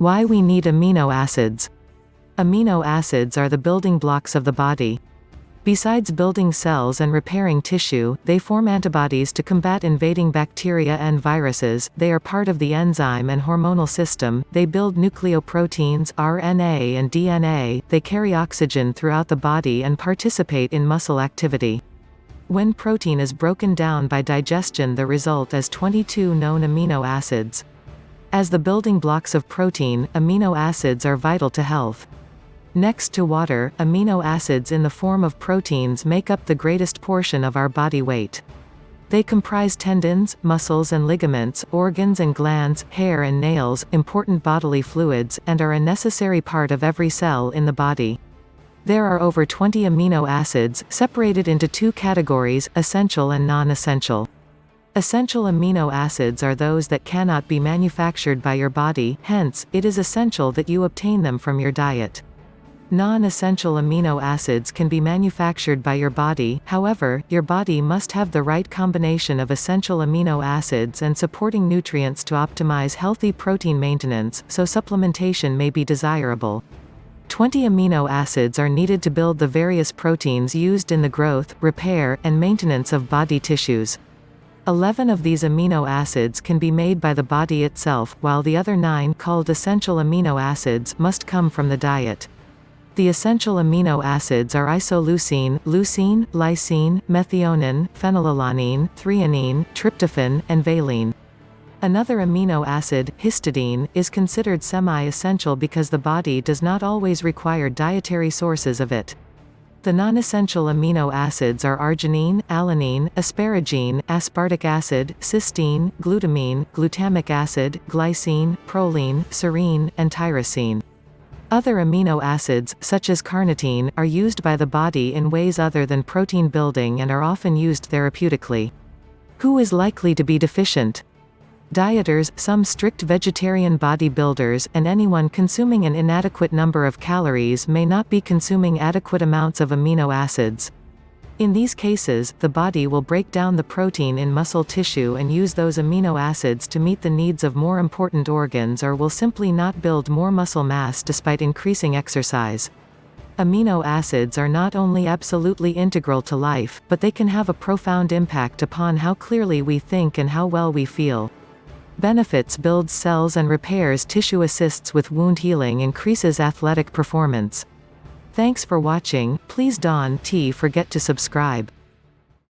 Why we need amino acids. Amino acids are the building blocks of the body. Besides building cells and repairing tissue, they form antibodies to combat invading bacteria and viruses, they are part of the enzyme and hormonal system, they build nucleoproteins, RNA and DNA, they carry oxygen throughout the body and participate in muscle activity. When protein is broken down by digestion, the result is 22 known amino acids. As the building blocks of protein, amino acids are vital to health. Next to water, amino acids in the form of proteins make up the greatest portion of our body weight. They comprise tendons, muscles and ligaments, organs and glands, hair and nails, important bodily fluids, and are a necessary part of every cell in the body. There are over 20 amino acids, separated into two categories, essential and non-essential. Essential amino acids are those that cannot be manufactured by your body, hence, it is essential that you obtain them from your diet. Non-essential amino acids can be manufactured by your body, however, your body must have the right combination of essential amino acids and supporting nutrients to optimize healthy protein maintenance, so supplementation may be desirable. 20 amino acids are needed to build the various proteins used in the growth, repair, and maintenance of body tissues. 11 of these amino acids can be made by the body itself, while the other 9, called essential amino acids, must come from the diet. The essential amino acids are isoleucine, leucine, lysine, methionine, phenylalanine, threonine, tryptophan, and valine. Another amino acid, histidine, is considered semi-essential because the body does not always require dietary sources of it. The non-essential amino acids are arginine, alanine, asparagine, aspartic acid, cysteine, glutamine, glutamic acid, glycine, proline, serine, and tyrosine. Other amino acids, such as carnitine, are used by the body in ways other than protein building and are often used therapeutically. Who is likely to be deficient? Dieters, some strict vegetarian bodybuilders, and anyone consuming an inadequate number of calories may not be consuming adequate amounts of amino acids. In these cases, the body will break down the protein in muscle tissue and use those amino acids to meet the needs of more important organs, or will simply not build more muscle mass despite increasing exercise. Amino acids are not only absolutely integral to life, but they can have a profound impact upon how clearly we think and how well we feel. Benefits: builds cells and repairs tissue, assists with wound healing, increases athletic performance. Thanks for watching. Please don't forget to subscribe.